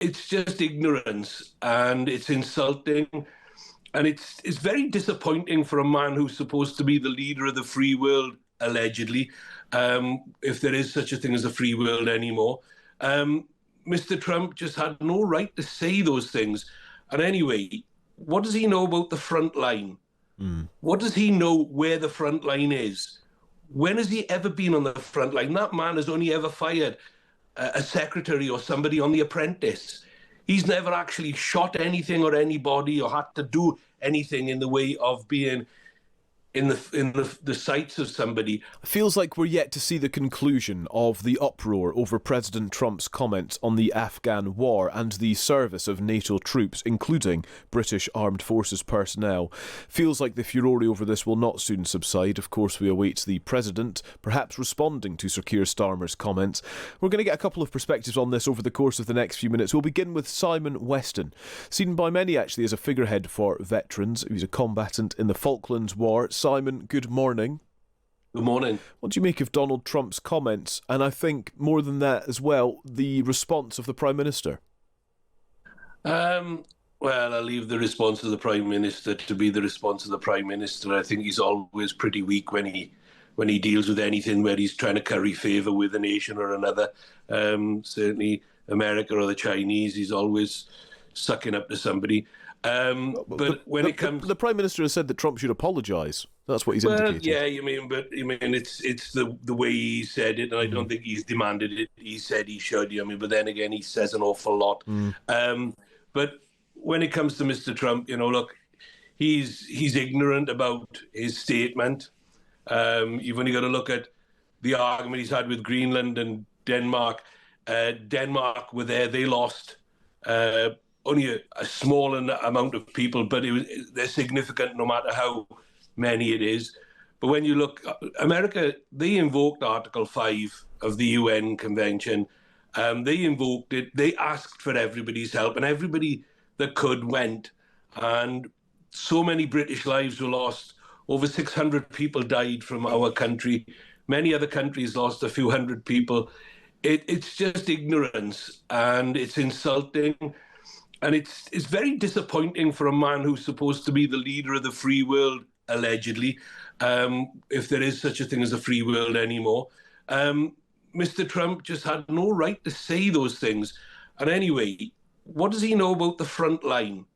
it's just ignorance, and it's insulting, and it's very disappointing for a man who's supposed to be the leader of the free world, allegedly, if there is such a thing as a free world anymore. Mr. Trump just had no right to say those things. And anyway, what does he know about the front line? What does he know where the front line is? When has he ever been on the front line? That man has only ever fired a secretary or somebody on The Apprentice. He's never actually shot anything or anybody or had to do anything in the way of being in the sights of somebody. Feels like we're yet to see the conclusion of the uproar over President Trump's comments on the Afghan war and the service of NATO troops, including British Armed Forces personnel. Feels like the furore over this will not soon subside. Of course, we await the President perhaps responding to Sir Keir Starmer's comments. We're going to get a couple of perspectives on this over the course of the next few minutes. We'll begin with Simon Weston, seen by many actually as a figurehead for veterans. He's a combatant in the Falklands War. Simon, good morning. Good morning. What do you make of Donald Trump's comments? And I think more than that as well, the response of the Prime Minister. Well, I'll leave the response of the Prime Minister to be the response of the Prime Minister. I think he's always pretty weak when he deals with anything where he's trying to curry favour with a nation or another. Certainly America or the Chinese, he's always sucking up to somebody. But when it comes, the Prime Minister has said that Trump should apologise. That's what he's indicated. Yeah, it's the way he said it, and I don't think he's demanded it. He said he should. But then again, he says an awful lot. But when it comes to Mr. Trump, look, he's ignorant about his statement. You've only got to look at the argument he's had with Greenland and Denmark. Denmark were there; they lost. Only a small amount of people, but they're significant no matter how many it is. But when you look, America, they invoked Article 5 of the UN Convention. They invoked it. They asked for everybody's help, and everybody that could went. And so many British lives were lost. Over 600 people died from our country. Many other countries lost a few hundred people. It's just ignorance, and it's insulting. And it's very disappointing for a man who's supposed to be the leader of the free world, allegedly, if there is such a thing as a free world anymore. Mr. Trump just had no right to say those things. And anyway, what does he know about the front line?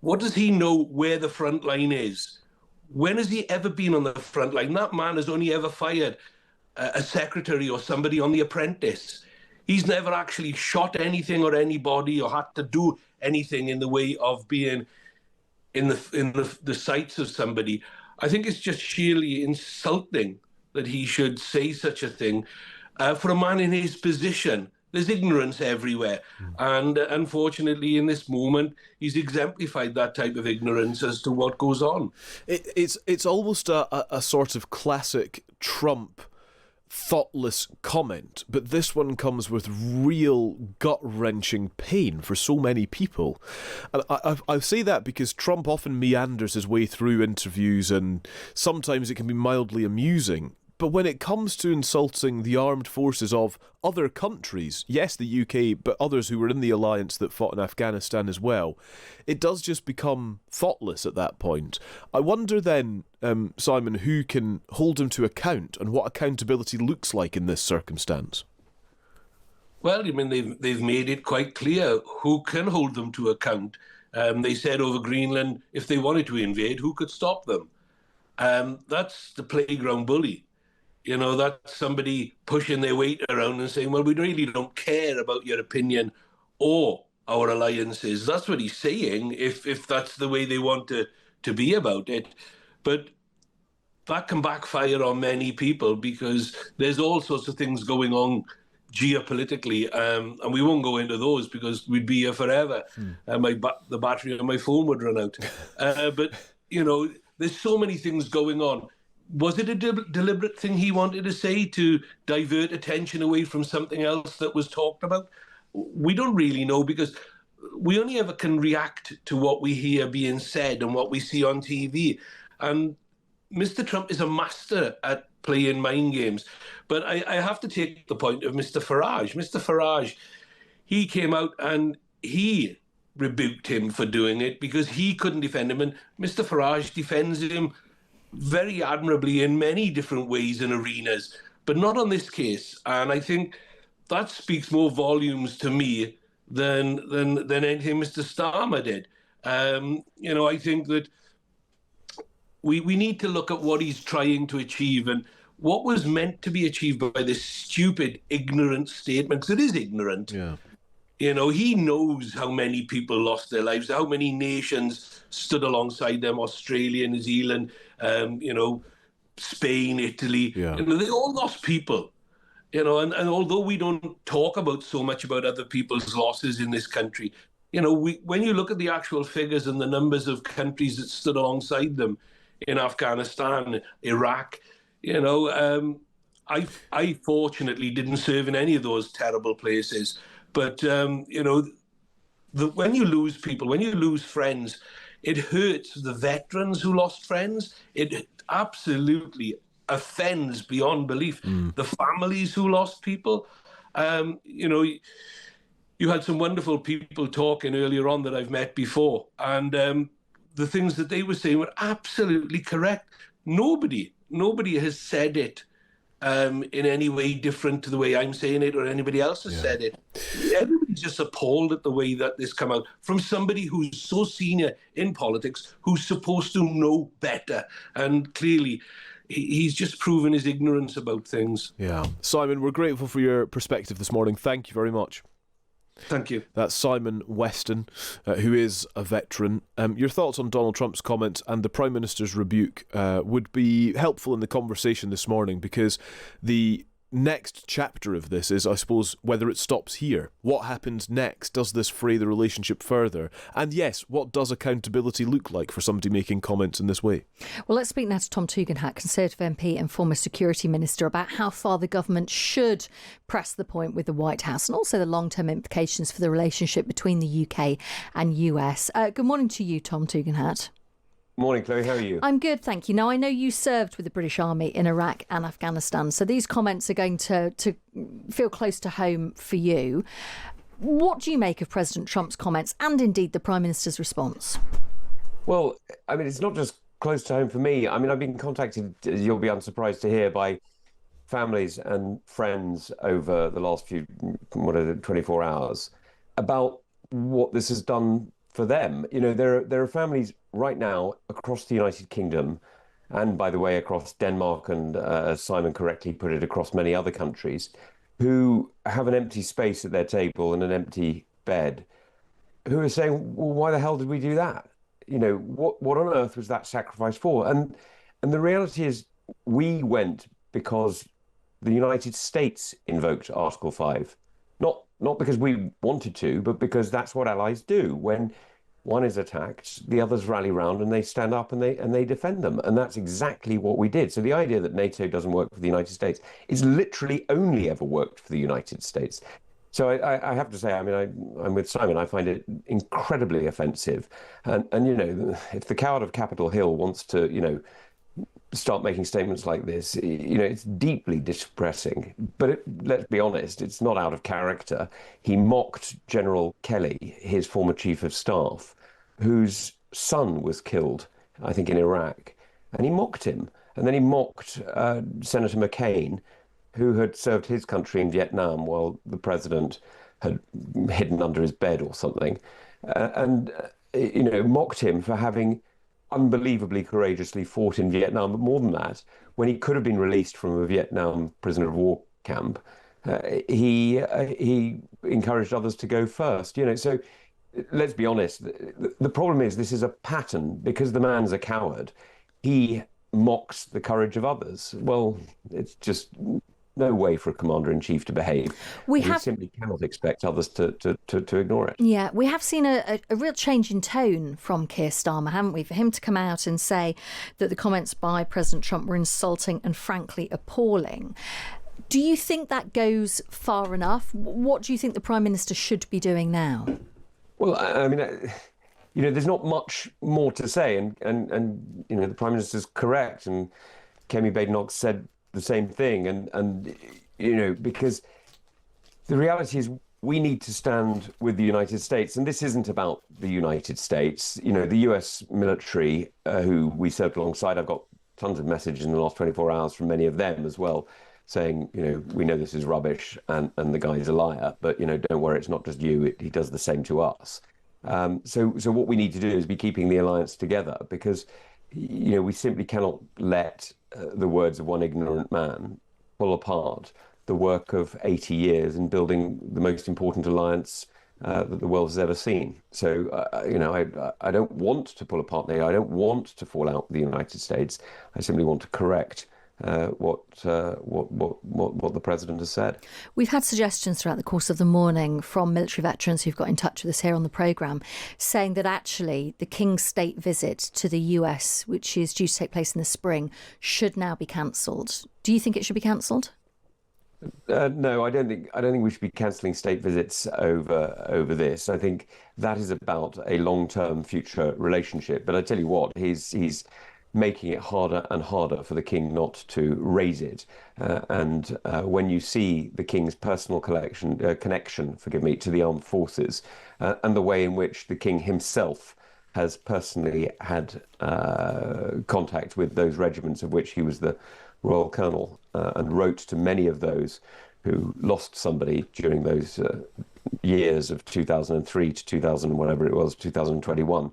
What does he know where the front line is? When has he ever been on the front line? That man has only ever fired a secretary or somebody on The Apprentice. He's never actually shot anything or anybody or had to do anything in the way of being in the sights of somebody. I think it's just sheerly insulting that he should say such a thing. For a man in his position, there's ignorance everywhere. And unfortunately, in this moment, he's exemplified that type of ignorance as to what goes on. It's almost a sort of classic Trump thoughtless comment, but this one comes with real gut-wrenching pain for so many people. And I say that because Trump often meanders his way through interviews, and sometimes it can be mildly amusing. But when it comes to insulting the armed forces of other countries, yes, the UK, but others who were in the alliance that fought in Afghanistan as well, it does just become thoughtless at that point. I wonder then, Simon, who can hold him to account and what accountability looks like in this circumstance? Well, they've made it quite clear who can hold them to account. They said over Greenland, if they wanted to invade, who could stop them? That's the playground bully. That's somebody pushing their weight around and saying, well, we really don't care about your opinion or our alliances. That's what he's saying, if that's the way they want to be about it. But that can backfire on many people because there's all sorts of things going on geopolitically, and we won't go into those because we'd be here forever. The battery on my phone would run out. But, there's so many things going on. Was it a deliberate thing he wanted to say to divert attention away from something else that was talked about? We don't really know because we only ever can react to what we hear being said and what we see on TV. And Mr. Trump is a master at playing mind games. But I have to take the point of Mr. Farage. Mr. Farage, he came out and he rebuked him for doing it because he couldn't defend him. And Mr. Farage defends him very admirably in many different ways and arenas, but not on this case. And I think that speaks more volumes to me than anything Mr. Starmer did. I think that we need to look at what he's trying to achieve and what was meant to be achieved by this stupid, ignorant statement, because it is ignorant. Yeah. He knows how many people lost their lives, how many nations stood alongside them, Australia, New Zealand, Spain, Italy. Yeah. They all lost people. And although we don't talk about so much about other people's losses in this country, when you look at the actual figures and the numbers of countries that stood alongside them in Afghanistan, Iraq, I fortunately didn't serve in any of those terrible places. But, when you lose people, when you lose friends, it hurts the veterans who lost friends. It absolutely offends beyond belief the families who lost people. You had some wonderful people talking earlier on that I've met before, and the things that they were saying were absolutely correct. Nobody has said it in any way different to the way I'm saying it or anybody else has said it. Everybody's just appalled at the way that this come out from somebody who's so senior in politics, who's supposed to know better. And clearly, he's just proven his ignorance about things. Yeah. Simon, we're grateful for your perspective this morning. Thank you very much. Thank you. That's Simon Weston, who is a veteran. Your thoughts on Donald Trump's comments and the Prime Minister's rebuke would be helpful in the conversation this morning, because the next chapter of this is, I suppose, whether it stops here. What happens next? Does this fray the relationship further? And yes, what does accountability look like for somebody making comments in this way? Well, let's speak now to Tom Tugendhat, Conservative MP and former Security Minister, about how far the government should press the point with the White House and also the long-term implications for the relationship between the UK and US. Good morning to you, Tom Tugendhat. Morning, Chloe. How are you? I'm good, thank you. Now, I know you served with the British Army in Iraq and Afghanistan, so these comments are going to feel close to home for you. What do you make of President Trump's comments and indeed the Prime Minister's response? Well, I mean, it's not just close to home for me. I mean, I've been contacted, you'll be unsurprised to hear, by families and friends over the last 24 hours about what this has done for them. There are families right now across the United Kingdom, and by the way, across Denmark, and as Simon correctly put it, across many other countries, who have an empty space at their table and an empty bed, who are saying, well, why the hell did we do that? What on earth was that sacrifice for? And the reality is, we went because the United States invoked Article 5. Not because we wanted to, but because that's what allies do. When one is attacked, the others rally round and they stand up and they defend them. And that's exactly what we did. So the idea that NATO doesn't work for the United States is literally only ever worked for the United States. So I have to say, I mean, I'm with Simon. I find it incredibly offensive. And if the coward of Capitol Hill wants to, start making statements like this, it's deeply distressing. But let's be honest, it's not out of character. He mocked General Kelly, his former chief of staff, whose son was killed, I think, in Iraq. And he mocked him. And then he mocked Senator McCain, who had served his country in Vietnam while the president had hidden under his bed or something. Mocked him for having unbelievably courageously fought in Vietnam, but more than that, when he could have been released from a Vietnam prisoner of war camp, he encouraged others to go first. So let's be honest. The problem is, this is a pattern. Because the man's a coward, he mocks the courage of others. Well, it's just no way for a commander-in-chief to behave. We simply cannot expect others to ignore it. Yeah, we have seen a real change in tone from Keir Starmer, haven't we? For him to come out and say that the comments by President Trump were insulting and frankly appalling. Do you think that goes far enough? What do you think the Prime Minister should be doing now? Well, I mean, there's not much more to say, and the Prime Minister's correct, and Kemi Badenoch said the same thing, and because the reality is, we need to stand with the United States. And this isn't about the United States. You know, the US military, who we served alongside, I've got tons of messages in the last 24 hours from many of them as well, saying, you know, we know this is rubbish and the guy's a liar, but, you know, don't worry, it's not just you, he does the same to us. So what we need to do is be keeping the alliance together, because, you know, we simply cannot let the words of one ignorant man pull apart the work of 80 years in building the most important alliance that the world has ever seen. So, you know, I don't want to pull apart NATO. I don't want to fall out with the United States. I simply want to correct what the president has said. We've had suggestions throughout the course of the morning from military veterans who've got in touch with us here on the programme, saying that actually the King's state visit to the US, which is due to take place in the spring, should now be cancelled. Do you think it should be cancelled? No, I don't think we should be cancelling state visits over this. I think that is about a long-term future relationship. But I tell you what, he's making it harder and harder for the King not to raise it. And when you see the King's personal connection, to the armed forces, and the way in which the King himself has personally had contact with those regiments of which he was the Royal Colonel, and wrote to many of those who lost somebody during those years of 2003 to 2000, whatever it was, 2021,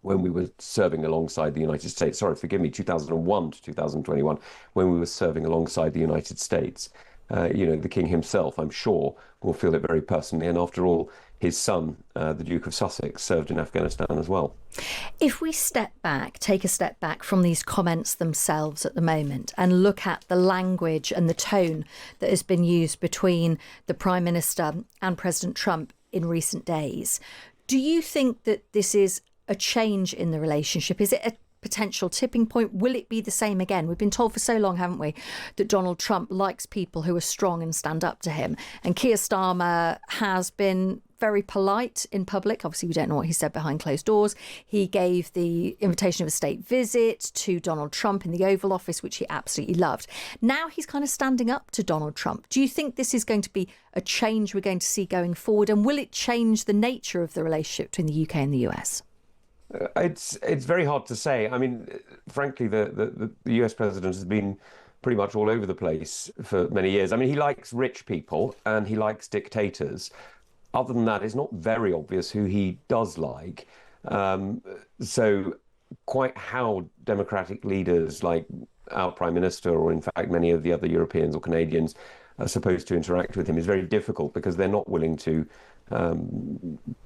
when we were serving alongside the United States. Sorry, forgive me, 2001 to 2021, when we were serving alongside the United States. You know, the King himself, I'm sure, will feel it very personally. And after all, his son, the Duke of Sussex, served in Afghanistan as well. If we take a step back from these comments themselves at the moment and look at the language and the tone that has been used between the Prime Minister and President Trump in recent days, do you think that this is a change in the relationship? Is it a potential tipping point? Will it be the same again? We've been told for so long, haven't we, that Donald Trump likes people who are strong and stand up to him. And Keir Starmer has been very polite in public. Obviously, we don't know what he said behind closed doors. He gave the invitation of a state visit to Donald Trump in the Oval Office, which he absolutely loved. Now he's kind of standing up to Donald Trump. Do you think this is going to be a change we're going to see going forward? And will it change the nature of the relationship between the UK and the US? It's very hard to say. I mean, frankly, the US president has been pretty much all over the place for many years. I mean, he likes rich people and he likes dictators. Other than that, it's not very obvious who he does like. So quite how democratic leaders like our Prime Minister, or in fact many of the other Europeans or Canadians, are supposed to interact with him is very difficult, because they're not willing to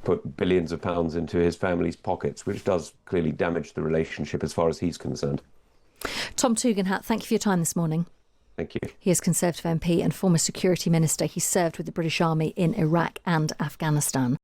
put billions of pounds into his family's pockets, which does clearly damage the relationship as far as he's concerned. Tom Tugendhat, thank you for your time this morning. Thank you. He is Conservative MP and former Security Minister. He served with the British Army in Iraq and Afghanistan.